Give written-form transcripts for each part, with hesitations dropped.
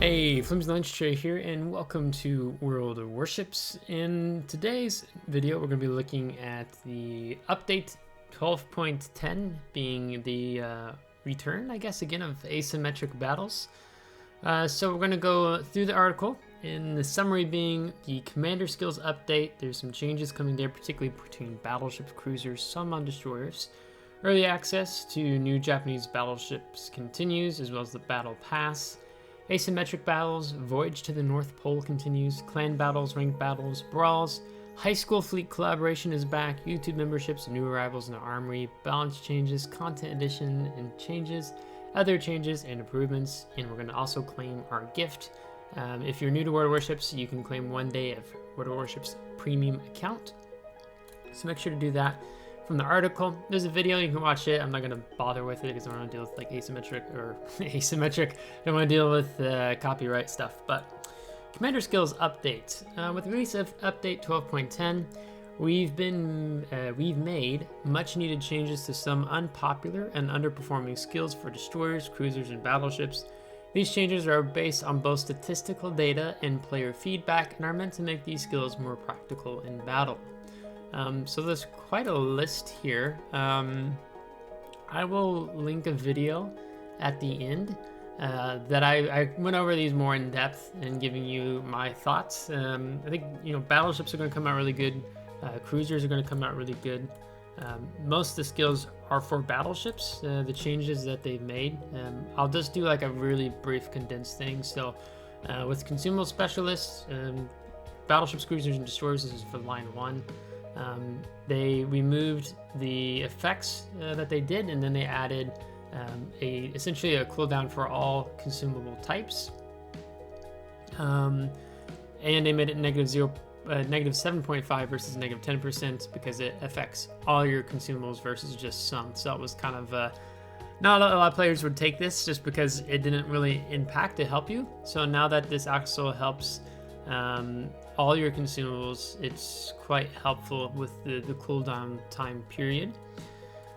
Hey, FlimsyLunchTray here, and welcome to World of Warships. In today's video, we're going to be looking at the update 12.10, being the return, I guess, again, of Asymmetric Battles. So we're going to go through the article, in the summary being the Commander Skills update. There's some changes coming there, particularly between battleships, cruisers, some on destroyers. Early access to new Japanese battleships continues, as well as the Battle Pass. Asymmetric Battles, Voyage to the North Pole continues, Clan Battles, Ranked Battles, Brawls, High School Fleet Collaboration is back, YouTube memberships, new arrivals in the Armory, balance changes, content addition and changes, other changes and improvements, and we're going to also claim our gift. If you're new to World of Warships, you can claim 1 day of World of Warships premium account, so make sure to do that. From the article, there's a video, you can watch it. I'm not going to bother with it because I don't want to deal with like asymmetric or asymmetric. I don't want to deal with copyright stuff. But Commander Skills update. With the release of update 12.10, we've made much needed changes to some unpopular and underperforming skills for destroyers, cruisers, and battleships. These changes are based on both statistical data and player feedback and are meant to make these skills more practical in battle. So there's quite a list here. I will link a video at the end that I went over these more in depth and giving you my thoughts. I think, battleships are going to come out really good. Cruisers are going to come out really good. Most of the skills are for battleships, the changes that they've made. I'll just do like a really brief condensed thing. So with consumable specialists, battleships, cruisers, and destroyers, this is for line 1. They removed the effects that they did, and then they added essentially a cooldown for all consumable types, and they made it negative 7.5 versus negative 10% because it affects all your consumables versus just some. So it was kind of not a lot of players would take this just because it didn't really impact to help you. So now that this also helps all your consumables, it's quite helpful with the cooldown time period.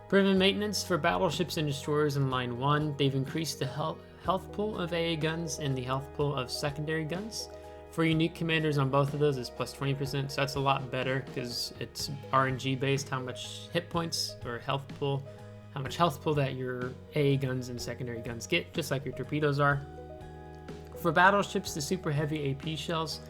Preventive maintenance for battleships and destroyers in line 1. They've increased the health pool of AA guns and the health pool of secondary guns. For unique commanders on both of those, it's plus 20%, so that's a lot better because it's RNG based, how much hit points or health pool, how much health pool that your AA guns and secondary guns get, just like your torpedoes are. For battleships, the super heavy AP shells,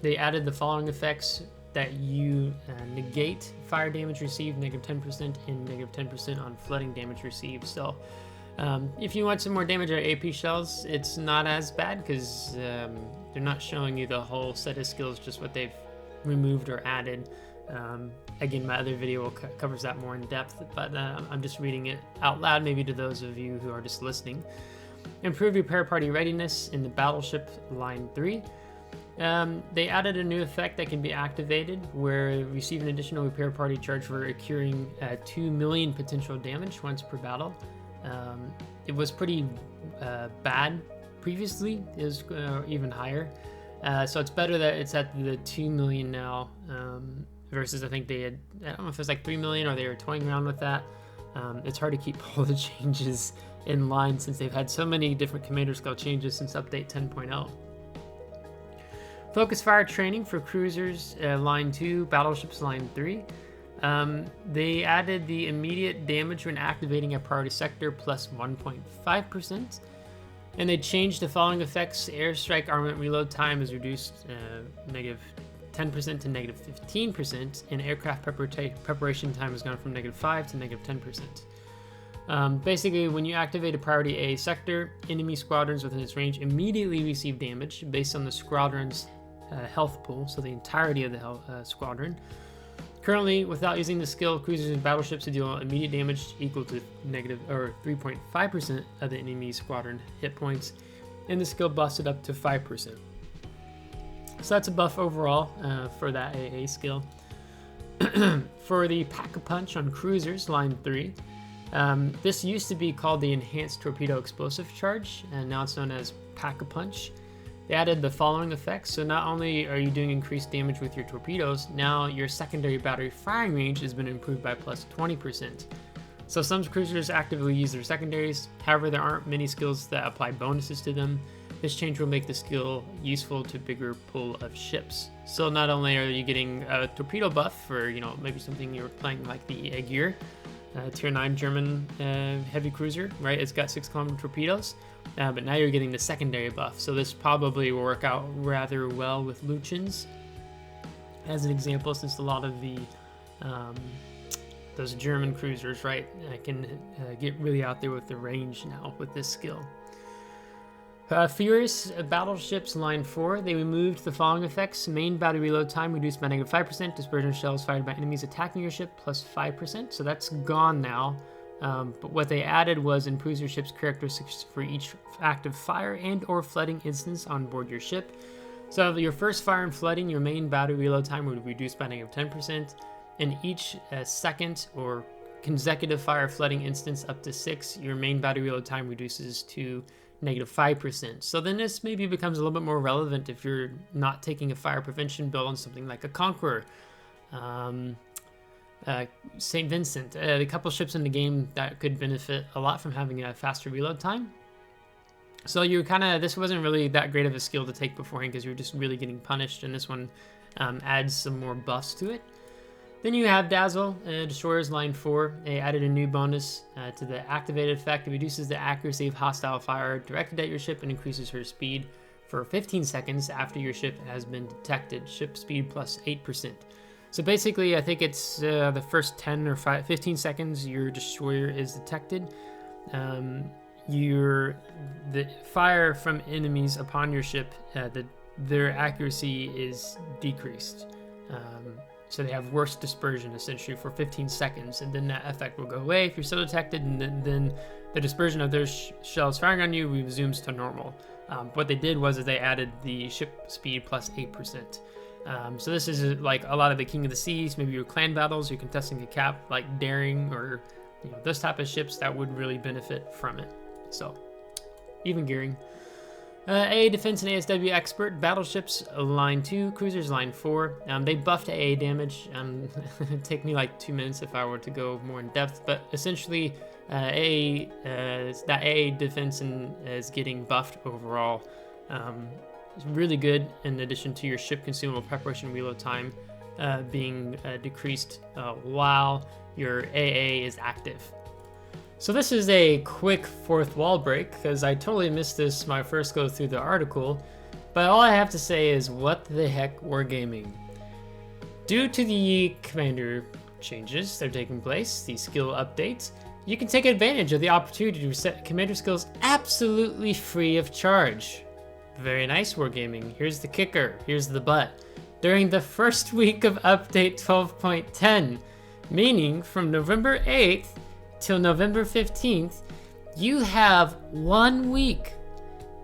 they added the following effects: that you negate fire damage received, negative 10%, and negative 10% on flooding damage received. So if you want some more damage on AP shells, it's not as bad because they're not showing you the whole set of skills, just what they've removed or added. Again, my other video covers that more in depth, but I'm just reading it out loud, maybe to those of you who are just listening. Improve repair party readiness in the battleship line 3. They added a new effect that can be activated where receive an additional repair party charge for accruing 2 million potential damage once per battle. It was pretty bad previously. It was even higher. So it's better that it's at the 2 million now versus I think they had, I don't know if it was like 3 million or they were toying around with that. It's hard to keep all the changes in line since they've had so many different commander skill changes since update 10.0. Focus fire training for cruisers line 2, battleships line 3. They added the immediate damage when activating a priority sector plus 1.5%, and they changed the following effects: airstrike armament reload time is reduced negative 10% to negative 15%, and aircraft preparation time has gone from negative 5 to negative 10%. Basically, when you activate a priority A sector, enemy squadrons within its range immediately receive damage based on the squadron's health pool, so the entirety of the squadron. Currently, without using the skill, cruisers and battleships to deal immediate damage equal to negative or 3.5% of the enemy squadron hit points, and the skill busts it up to 5%. So that's a buff overall for that AA skill. For the Pack-a-Punch on cruisers, line 3, this used to be called the Enhanced Torpedo Explosive Charge, and now it's known as Pack-a-Punch. They added the following effects: so not only are you doing increased damage with your torpedoes, now your secondary battery firing range has been improved by plus 20%. So some cruisers actively use their secondaries, however there aren't many skills that apply bonuses to them. This change will make the skill useful to a bigger pool of ships. So not only are you getting a torpedo buff for, you know, maybe something you're playing like the Aegir, tier 9 German heavy cruiser, right? It's got 6 kilometer torpedoes, but now you're getting the secondary buff. So this probably will work out rather well with Luchins, as an example, since a lot of the those German cruisers, right, can get really out there with the range now with this skill. Furious Battleships line 4, they removed the following effects: main battery reload time reduced by -5%, dispersion shells fired by enemies attacking your ship plus 5%, so that's gone now. But what they added was improves your ship's characteristics for each active fire and or flooding instance on board your ship. So your first fire and flooding, your main battery reload time would reduce by -10%, and each second or consecutive fire flooding instance up to 6, your main battery reload time reduces to -5%. So then this maybe becomes a little bit more relevant if you're not taking a fire prevention build on something like a Conqueror, St. Vincent, a couple ships in the game that could benefit a lot from having a faster reload time. So you this wasn't really that great of a skill to take beforehand because you're just really getting punished, and this one adds some more buffs to it. Then you have Dazzle, Destroyers line 4. They added a new bonus to the activated effect. It reduces the accuracy of hostile fire directed at your ship and increases her speed for 15 seconds after your ship has been detected. Ship speed plus 8%. So basically, I think it's the first 10 or 15 seconds your destroyer is detected. The fire from enemies upon your ship, their accuracy is decreased. So they have worse dispersion essentially for 15 seconds, and then that effect will go away if you're still detected, and then the dispersion of their shells firing on you resumes to normal. What they did was they added the ship speed plus 8%. So this is like a lot of the King of the Seas, maybe your clan battles, you're contesting a cap like Daring or those type of ships that would really benefit from it. So even gearing. AA Defense and ASW Expert, Battleships line 2, Cruisers line 4. They buffed AA damage. It'd take me like 2 minutes if I were to go more in depth, but essentially that AA Defense is getting buffed overall. It's really good, in addition to your ship consumable preparation reload time being decreased while your AA is active. So this is a quick fourth wall break because I totally missed this my first go through the article, but all I have to say is what the heck wargaming. Due to the commander changes that are taking place, the skill updates, you can take advantage of the opportunity to reset commander skills absolutely free of charge. Very nice, wargaming. Here's the kicker, here's the but. During the first week of update 12.10, meaning from November 8th till November 15th, you have 1 week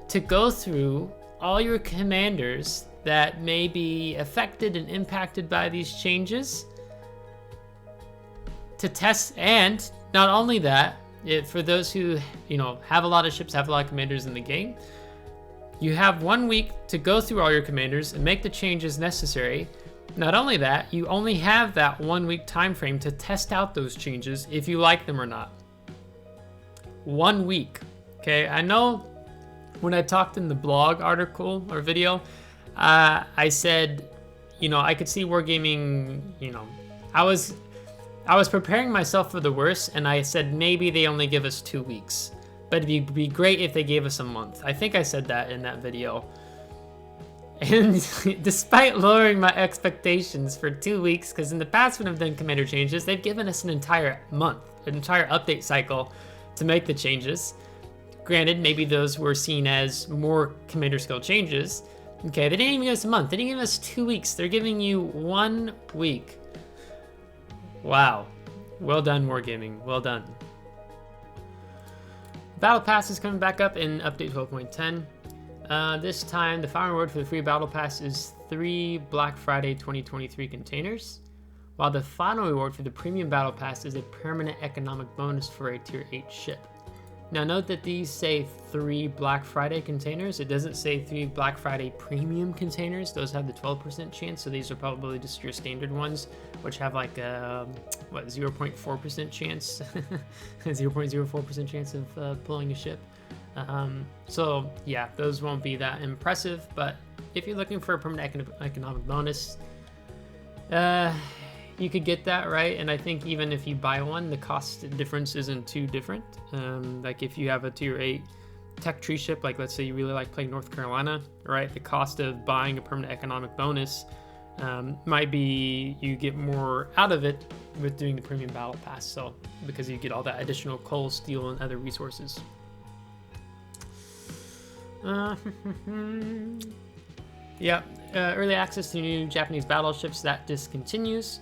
to go through all your commanders that may be affected and impacted by these changes to test. And not only that, for those who have a lot of ships, have a lot of commanders in the game, you have 1 week to go through all your commanders and make the changes necessary. Not only that, you only have that 1 week time frame to test out those changes if you like them or not. 1 week. Okay, I know when I talked in the blog article or video, I said, I could see wargaming, I was preparing myself for the worst, and I said maybe they only give us 2 weeks, but it'd be great if they gave us a month. I think I said that in that video. And despite lowering my expectations for 2 weeks, because in the past when I've done commander changes, they've given us an entire month, an entire update cycle to make the changes. Granted, maybe those were seen as more commander skill changes. Okay, they didn't even give us a month. They didn't give us 2 weeks. They're giving you 1 week. Wow. Well done, wargaming. Well done. Battle Pass is coming back up in update 12.10. This time, the final reward for the free Battle Pass is 3 Black Friday 2023 containers, while the final reward for the Premium Battle Pass is a permanent economic bonus for a Tier 8 ship. Now note that these say 3 Black Friday containers. It doesn't say 3 Black Friday Premium containers. Those have the 12% chance, so these are probably just your standard ones, which have like a 0.4% chance, 0.04% chance of pulling a ship. So yeah, those won't be that impressive, but if you're looking for a permanent economic bonus, you could get that, right? And I think even if you buy one, the cost difference isn't too different. Like if you have a tier 8 tech tree ship, like let's say you really like playing North Carolina, right? The cost of buying a permanent economic bonus might be you get more out of it with doing the premium battle pass, so because you get all that additional coal, steel, and other resources. Yeah, early access to new Japanese battleships, that discontinues.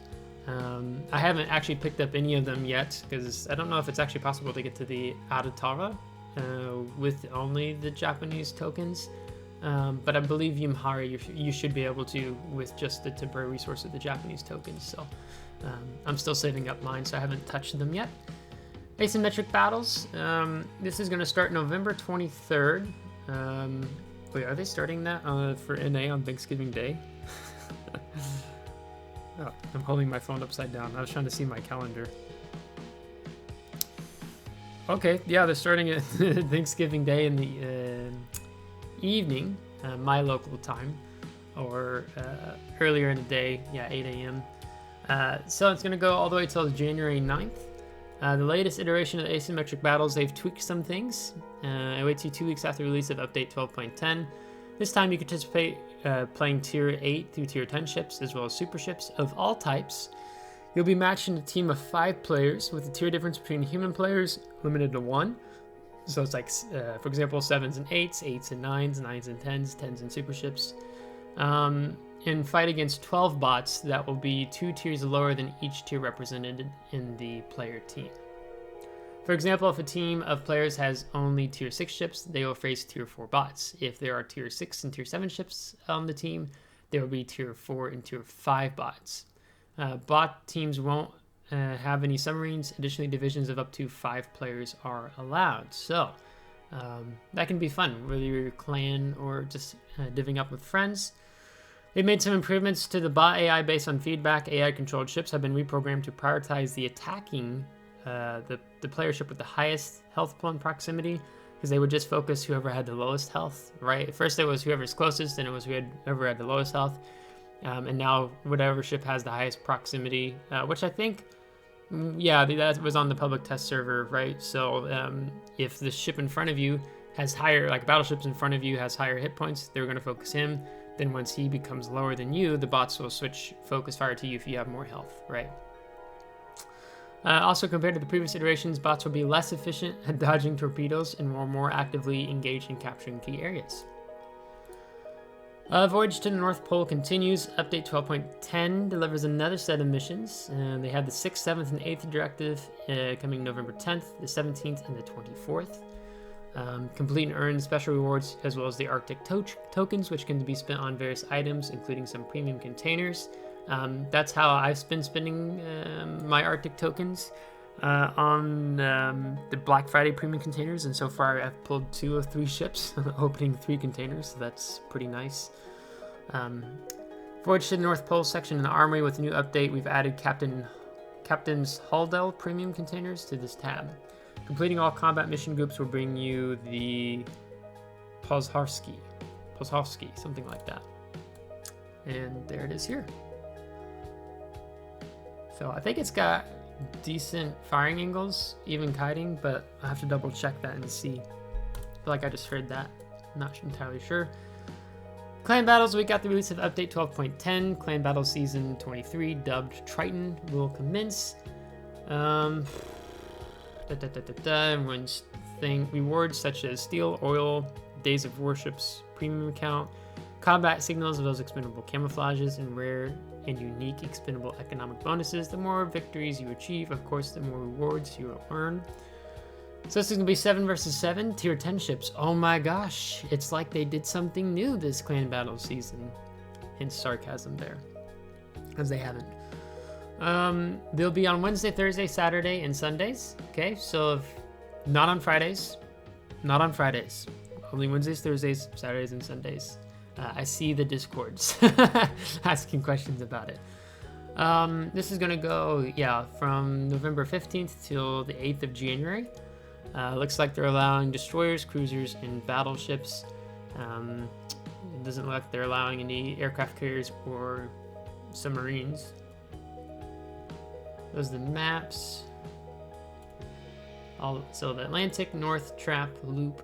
I haven't actually picked up any of them yet because I don't know if it's actually possible to get to the Adatara with only the Japanese tokens. But I believe Yamhara you should be able to with just the temporary resource of the Japanese tokens. So I'm still saving up mine, so I haven't touched them yet. Asymmetric Battles. This is going to start November 23rd. Wait, are they starting that for NA on Thanksgiving Day? Oh, I'm holding my phone upside down. I was trying to see my calendar. Okay, yeah, they're starting it Thanksgiving Day in the evening, my local time, or earlier in the day, yeah, 8 a.m. So it's going to go all the way till January 9th. The latest iteration of the Asymmetric Battles, they've tweaked some things. It waits you 2 weeks after the release of Update 12.10. This time you can participate playing Tier 8 through Tier 10 ships, as well as super ships of all types. You'll be matched in a team of 5 players, with the tier difference between human players limited to 1. So it's like, for example, 7s and 8s, 8s and 9s, 9s and 10s, 10s and super ships. And fight against 12 bots that will be 2 tiers lower than each tier represented in the player team. For example, if a team of players has only tier 6 ships, they will face tier 4 bots. If there are tier 6 and tier 7 ships on the team, there will be tier 4 and tier 5 bots. Bot teams won't have any submarines. Additionally, divisions of up to 5 players are allowed. So that can be fun, whether you're a clan or just divvying up with friends. They've made some improvements to the bot AI based on feedback. AI-controlled ships have been reprogrammed to prioritize the attacking the player ship with the highest health pool in proximity, because they would just focus whoever had the lowest health, right? First it was whoever's closest, then it was whoever had the lowest health. And now whatever ship has the highest proximity, which I think, yeah, that was on the public test server, right? So if the ship in front of you has higher, like battleships in front of you has higher hit points, they're going to focus him. Then once he becomes lower than you, the bots will switch focus fire to you if you have more health, right? Also, compared to the previous iterations, bots will be less efficient at dodging torpedoes and will more actively engage in capturing key areas. Voyage to the North Pole continues. Update 12.10 delivers another set of missions. They have the 6th, 7th, and 8th directive coming November 10th, the 17th, and the 24th. Complete and earn special rewards, as well as the Arctic tokens, which can be spent on various items, including some premium containers. That's how I've been spending my Arctic tokens on the Black Friday premium containers, and so far I've pulled 2 of 3 ships, opening 3 containers, so that's pretty nice. Voyage to the North Pole section in the Armory. With a new update, we've added Captain's Haldell premium containers to this tab. Completing all combat mission groups will bring you the Pozharsky, something like that. And there it is here. So I think it's got decent firing angles, even kiting, but I have to double check that and see. I feel like I just heard that. I'm not entirely sure. Clan Battles, we got the release of Update 12.10. Clan Battles Season 23, dubbed Triton, will commence. Everyone's thing. Rewards such as Steel, Oil, Days of Warships, Premium Account, Combat Signals, as well as expendable camouflages, and rare and unique expendable economic bonuses. The more victories you achieve, of course, the more rewards you will earn. So this is going to be 7 versus 7, tier 10 ships. Oh my gosh, it's like they did something new this Clan Battle season. Hence sarcasm there, because they haven't. They'll be on Wednesday, Thursday, Saturday, and Sundays. Okay, so not on Fridays. Only Wednesdays, Thursdays, Saturdays, and Sundays. I see the Discords asking questions about it. This is going to go, yeah, from November 15th till the 8th of January. Looks like they're allowing destroyers, cruisers, and battleships. It doesn't look like they're allowing any aircraft carriers or submarines. Those are the maps. So the Atlantic, North, Trap, Loop,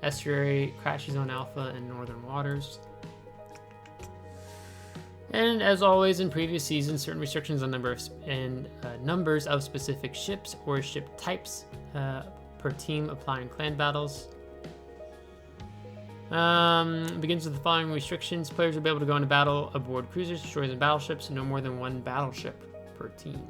Estuary, Crash Zone Alpha, and Northern Waters. And as always in previous seasons, certain restrictions on numbers of specific ships or ship types per team apply in clan battles. Begins with the following restrictions. Players will be able to go into battle aboard cruisers, destroyers, and battleships, and no more than one battleship per team.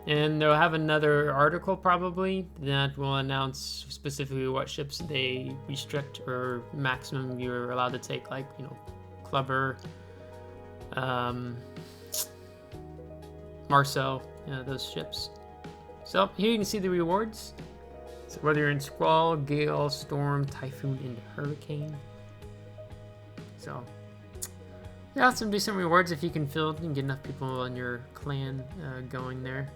And they'll have another article probably that will announce specifically what ships they restrict or maximum you're allowed to take, like, you know, Clubber, Marcel, those ships. So here you can see the rewards. So whether you're in Squall, Gale, Storm, Typhoon, and Hurricane. So yeah, some decent rewards if you can field and get enough people in your clan going there.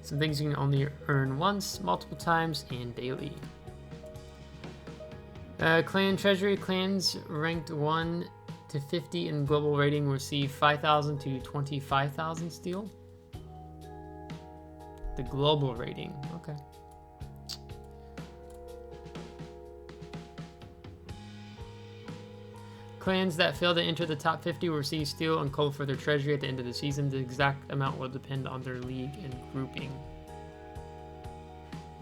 Some things you can only earn once, multiple times, and daily. Clan Treasury. Clans ranked 1 to 50 in global rating receive 5,000 to 25,000 steel. The global rating, okay. Clans that fail to enter the top 50 will receive steel and coal for their treasury at the end of the season. The exact amount will depend on their league and grouping.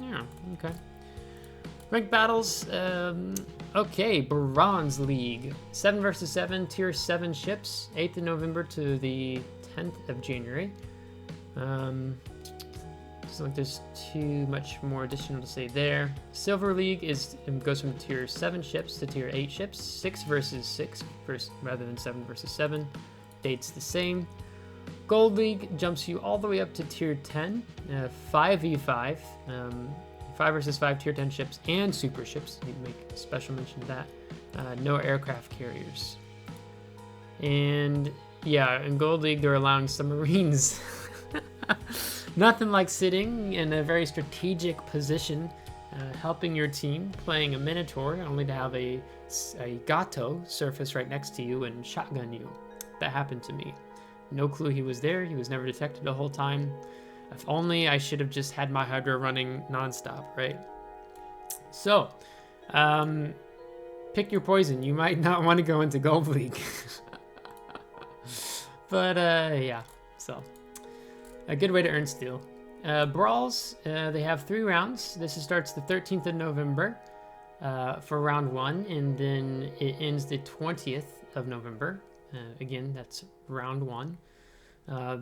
Yeah, okay. Ranked battles, okay, Bronze League. 7 versus 7, tier 7 ships, 8th of November to the 10th of January. Doesn't look like there's too much more additional to say there. Silver League goes from tier 7 ships to tier 8 ships, 6 versus 6 rather than 7 versus 7. Date's the same. Gold League jumps you all the way up to tier 10, 5v5. 5 versus 5 tier 10 ships and super ships. You make a special mention of that. No aircraft carriers. And yeah, in Gold League, they're allowing submarines. Nothing like sitting in a very strategic position, helping your team, playing a Minotaur, only to have a Gato surface right next to you and shotgun you. That happened to me. No clue he was there. He was never detected the whole time. If only I should have just had my Hydra running nonstop, right? So, pick your poison. You might not want to go into Gold League. But, yeah, so a good way to earn steel. Brawls, they have 3 rounds. This starts the 13th of November for round 1, and then it ends the 20th of November. Again, that's round 1.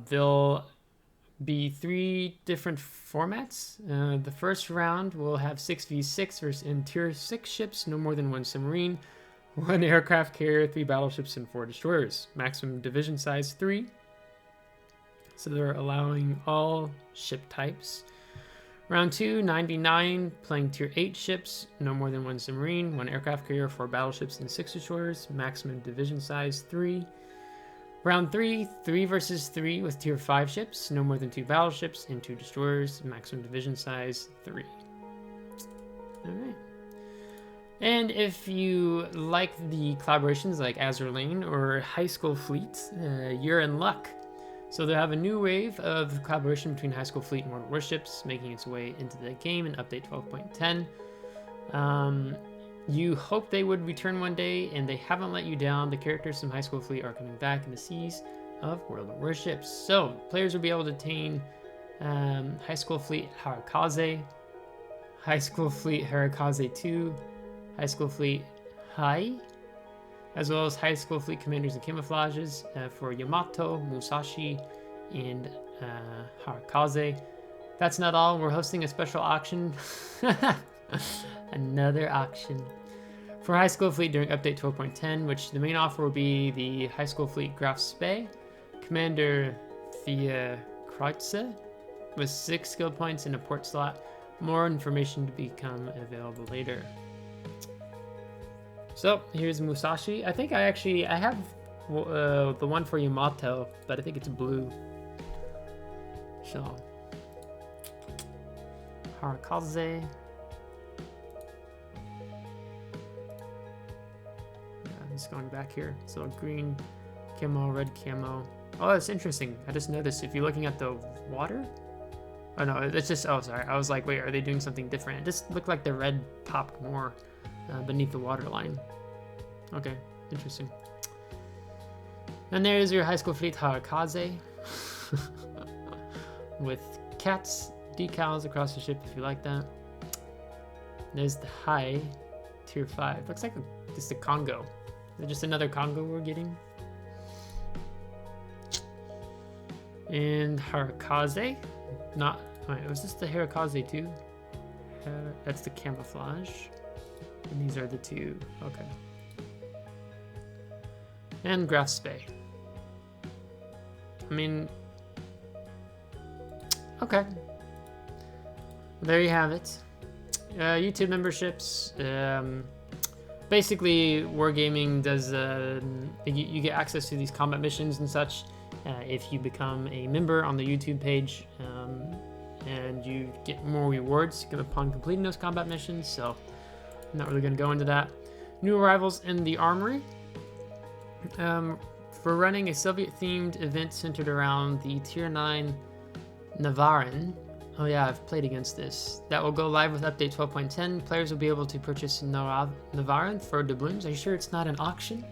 They'll be 3 different formats. The first round will have 6v6 versus in tier 6 ships, no more than 1 submarine, 1 aircraft carrier, 3 battleships, and 4 destroyers. Maximum division size 3. So they're allowing all ship types. Round 2, 9v9, playing tier 8 ships, no more than 1 submarine, 1 aircraft carrier, 4 battleships, and 6 destroyers. Maximum division size 3. Round 3, 3 versus 3 with tier 5 ships, no more than 2 battleships and 2 destroyers, maximum division size 3. Alright. And if you like the collaborations like Azur Lane or High School Fleet, you're in luck. So they'll have a new wave of collaboration between High School Fleet and World Warships, making its way into the game in Update 12.10. You hope they would return one day, and they haven't let you down. The characters from High School Fleet are coming back in the seas of World Warships. So, players will be able to attain High School Fleet Harakaze, High School Fleet Harakaze 2, High School Fleet Hai, as well as High School Fleet Commanders and Camouflages for Yamato, Musashi, and Harakaze. That's not all. We're hosting a special auction. Another auction for High School Fleet during Update 12.10, which the main offer will be the High School Fleet Graf Spee, Commander Thea Kreutze, with 6 skill points in a port slot. More information to become available later. So here's Musashi. I think I have the one for Yamato, but I think it's blue. So Harakaze. Just going back here. So green camo, red camo. Oh, that's interesting. I just noticed if you're looking at the water. Oh no, it's just, oh sorry. I was like, wait, are they doing something different? It just looked like the red popped more beneath the water line. Okay, interesting. And there's your high school fleet Harakaze. With cats, decals across the ship if you like that. There's the high tier 5. Looks like just a Congo. Is it just another Congo we're getting? And Harakaze. Not, wait, was this the Harakaze too? That's the camouflage. And these are the two, okay. And Grafspe. I mean, okay. There you have it. YouTube memberships. Basically, Wargaming does, you get access to these combat missions and such if you become a member on the YouTube page, and you get more rewards upon completing those combat missions, so I'm not really going to go into that. New arrivals in the Armory. For running a Soviet-themed event centered around the Tier 9 Navarin. Oh yeah, I've played against this. That will go live with update 12.10. Players will be able to purchase Navarin for doubloons. Are you sure it's not an auction?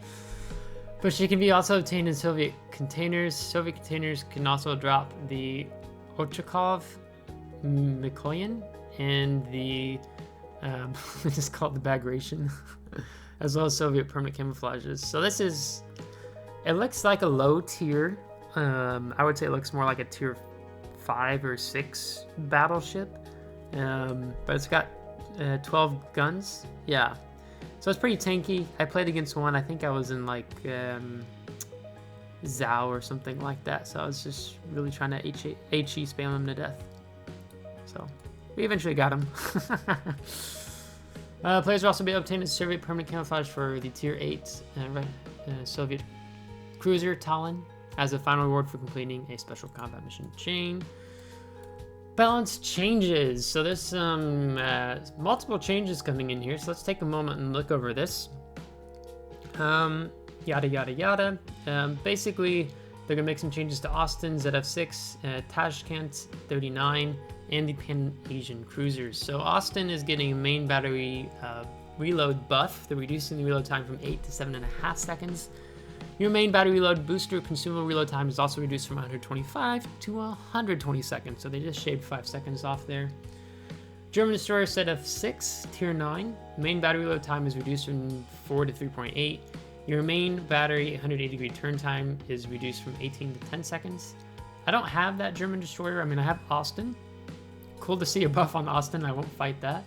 But she can be also obtained in Soviet containers. Soviet containers can also drop the Ochakov Mikoyan and the, just called the Bagration, as well as Soviet permanent camouflages. So this is, it looks like a low tier. I would say it looks more like a tier 5 or 6 battleship, but it's got 12 guns. Yeah, so it's pretty tanky. I played against one. I think I was in like Zhao or something like that, so I was just really trying to HE spam him to death. So we eventually got him. Players will also be obtaining Soviet permanent camouflage for the tier 8 Soviet cruiser Talon as a final reward for completing a special combat mission chain. Balance changes. So there's some multiple changes coming in here. So let's take a moment and look over this. Yada, yada, yada. Basically, they're going to make some changes to Austin, ZF6, Tashkent 39, and the Pan-Asian cruisers. So Austin is getting a main battery reload buff. They're reducing the reload time from 8 to 7.5 seconds. Your main battery reload booster consumable reload time is also reduced from 125 to 120 seconds, so they just shaved 5 seconds off there. German destroyer set of 6, tier 9. Main battery reload time is reduced from 4 to 3.8. Your main battery 180 degree turn time is reduced from 18 to 10 seconds. I don't have that German destroyer. I mean, I have Austin. Cool to see a buff on Austin. I won't fight that.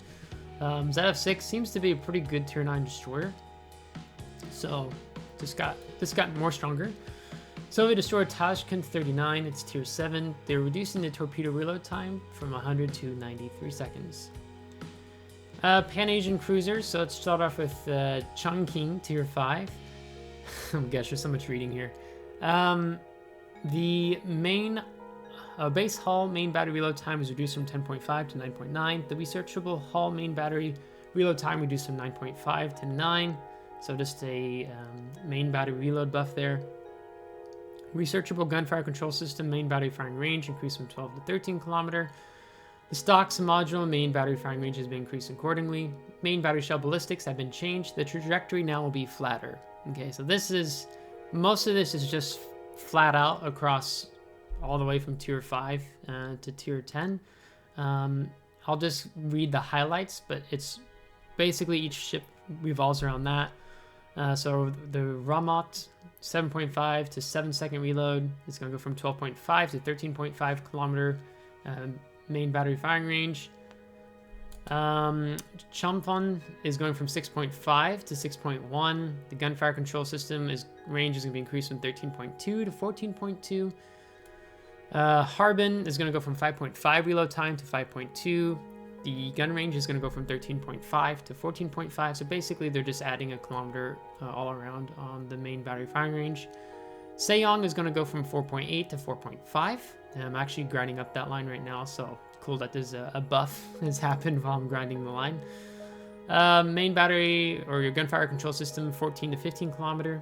ZF6 seems to be a pretty good tier 9 destroyer. So this got more stronger. Soviet destroyer Tashkent 39, it's tier 7. They're reducing the torpedo reload time from 100 to 93 seconds. Pan-Asian cruisers, so let's start off with Chongqing, tier 5. Oh gosh, there's so much reading here. The main base hull main battery reload time is reduced from 10.5 to 9.9. The researchable hull main battery reload time reduced from 9.5 to 9. So just a main battery reload buff there. Researchable gunfire control system main battery firing range increased from 12 to 13 kilometer. The stocks module main battery firing range has been increased accordingly. Main battery shell ballistics have been changed. The trajectory now will be flatter. Okay, so most of this is just flat out across all the way from tier 5 to tier 10. I'll just read the highlights, but it's basically each ship revolves around that. So the Ramot 7.5 to 7 second reload is going to go from 12.5 to 13.5 kilometer main battery firing range. Champon is going from 6.5 to 6.1. The gunfire control system range is going to be increased from 13.2 to 14.2. Harbin is going to go from 5.5 reload time to 5.2. The gun range is going to go from 13.5 to 14.5. So basically, they're just adding a kilometer all around on the main battery firing range. Sejong is going to go from 4.8 to 4.5. I'm actually grinding up that line right now, so cool that there's a buff has happened while I'm grinding the line. Main battery or your gunfire control system, 14 to 15 kilometer.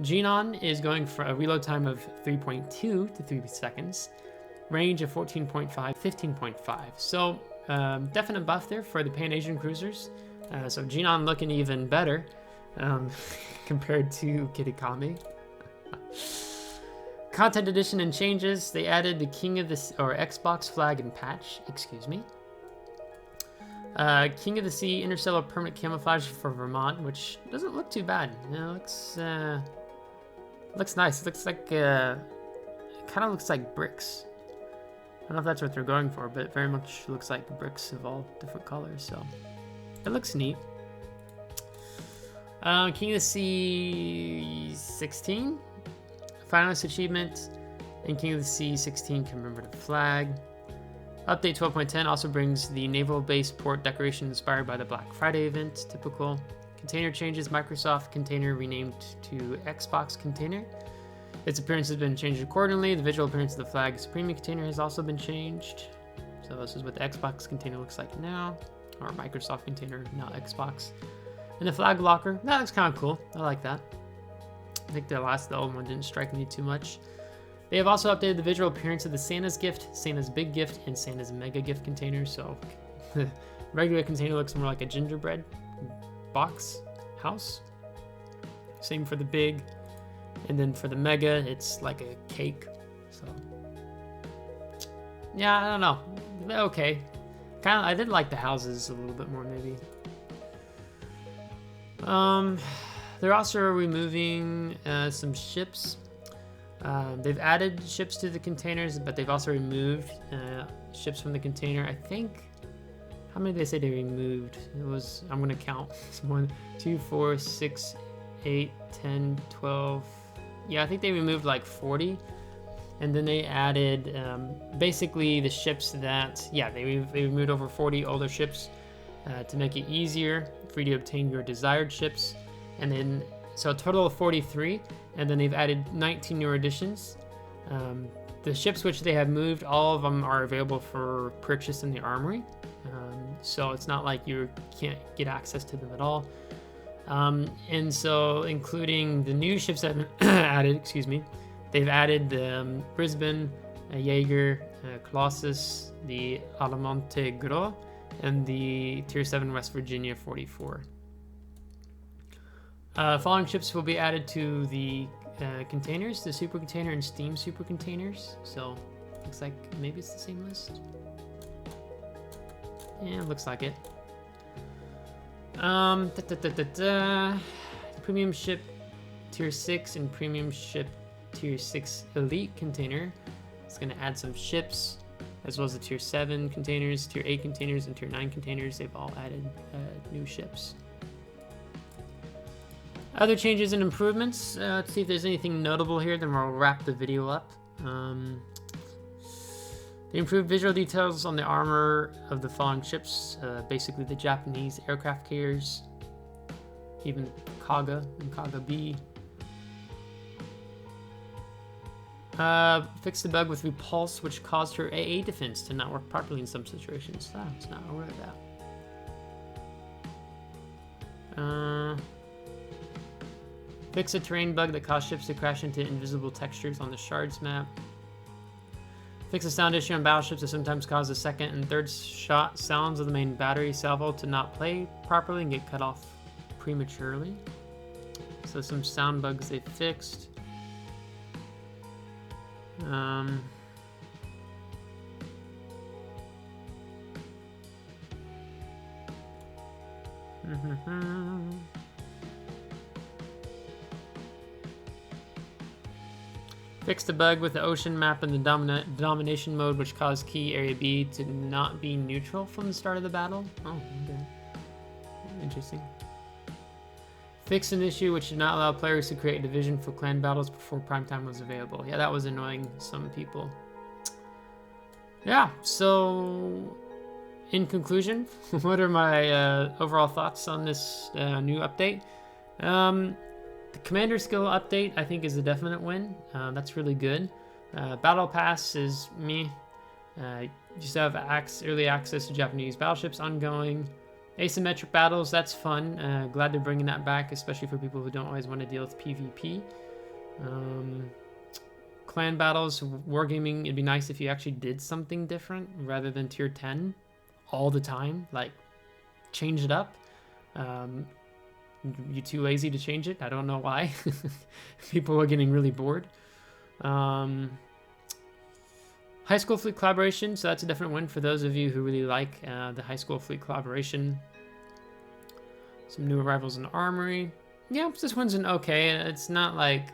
Genon is going for a reload time of 3.2 to 3 seconds. Range of 14.5, 15.5. So definite buff there for the Pan-Asian cruisers. So Genon looking even better compared to Kitakami. Content addition and changes. They added the King of the Xbox flag and patch. Excuse me. King of the Sea interstellar permanent camouflage for Vermont, which doesn't look too bad. You know, looks nice. It looks like it kind of looks like bricks. I don't know if that's what they're going for, but it very much looks like bricks of all different colors. So it looks neat. King of the Sea 16, finalist achievement, and King of the Sea 16 commemorative flag. Update 12.10 also brings the naval-based port decoration inspired by the Black Friday event, typical. Container changes, Microsoft container renamed to Xbox container. Its appearance has been changed accordingly. The visual appearance of the flag's premium container has also been changed. So this is what the Xbox container looks like now, or Microsoft container, not Xbox. And the flag locker, that looks kind of cool. I like that. I think the old one didn't strike me too much. They have also updated the visual appearance of the Santa's gift, Santa's big gift, and Santa's mega gift container. So the regular container looks more like a gingerbread box house. Same for the big, and then for the mega, it's like a cake. So yeah, I don't know. Okay, I did like the houses a little bit more maybe. They're also removing some ships. They've added ships to the containers, but they've also removed ships from the container. I think, how many did they say they removed? It was, I'm gonna count. It's 1, 2, 4, 6, 8, 10, 12. Yeah, I think they removed like 40. And then they added basically the ships that, yeah, they removed over 40 older ships to make it easier for you to obtain your desired ships. And then, so a total of 43. And then they've added 19 newer additions. The ships which they have moved, all of them are available for purchase in the Armory. So it's not like you can't get access to them at all. And so including the new ships that have been added, excuse me, they've added the Brisbane, Jaeger, Colossus, the Almonte Gros, and the Tier 7 West Virginia 44. Following ships will be added to the containers, the super container and steam super containers. So looks like maybe it's the same list. Yeah, looks like it. Premium ship tier 6 and premium ship tier 6 elite container. It's going to add some ships, as well as the tier 7 containers, tier 8 containers, and tier 9 containers. They've all added new ships. Other changes and improvements. Let's see if there's anything notable here, then we'll wrap the video up. They improved visual details on the armor of the following ships, basically the Japanese aircraft carriers, even Kaga and Kaga B. Fixed the bug with Repulse, which caused her AA defense to not work properly in some situations. I was not aware of that. Fix a terrain bug that caused ships to crash into invisible textures on the shards map. Fix a sound issue on battleships that sometimes cause the second and third shot sounds of the main battery salvo to not play properly and get cut off prematurely. So some sound bugs they fixed. Fixed a bug with the ocean map in the domination mode, which caused key area B to not be neutral from the start of the battle. Oh, okay. Interesting. Fixed an issue which did not allow players to create a division for clan battles before prime time was available. Yeah, that was annoying some people. Yeah, so in conclusion, what are my overall thoughts on this new update? The commander skill update, I think, is a definite win. That's really good. Battle Pass is meh. You still have early access to Japanese battleships ongoing. Asymmetric battles, that's fun. Glad they're bringing that back, especially for people who don't always want to deal with PvP. Clan battles, wargaming, it'd be nice if you actually did something different rather than tier 10 all the time. Like, change it up. You're too lazy to change it. I don't know why. People are getting really bored. High school fleet collaboration, so that's a different win for those of you who really like the high school fleet collaboration. Some new arrivals in Armory. Yeah, this one's an okay. It's not like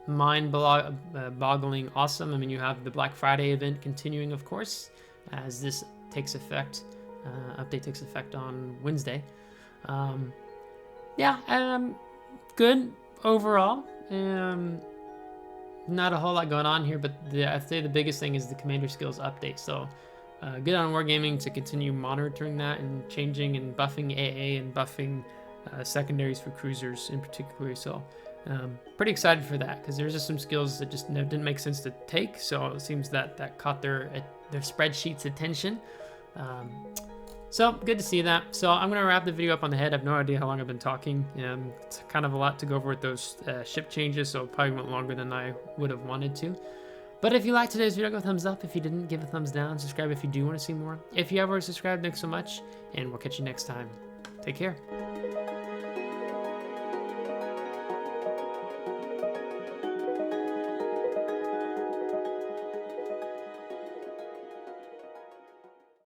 mind-boggling awesome. I mean, you have the Black Friday event continuing, of course, as this takes effect. Update takes effect on Wednesday. Yeah, good overall. Not a whole lot going on here, but I'd say the biggest thing is the commander skills update. So good on Wargaming to continue monitoring that and changing and buffing AA and buffing secondaries for cruisers in particular. So pretty excited for that, because there's just some skills that just didn't make sense to take. So it seems that caught their spreadsheet's attention. So good to see that. So I'm going to wrap the video up on the head. I have no idea how long I've been talking. It's kind of a lot to go over with those ship changes, so it probably went longer than I would have wanted to. But if you liked today's video, give a thumbs up. If you didn't, give a thumbs down. Subscribe if you do want to see more. If you have already subscribed, thanks so much, and we'll catch you next time. Take care.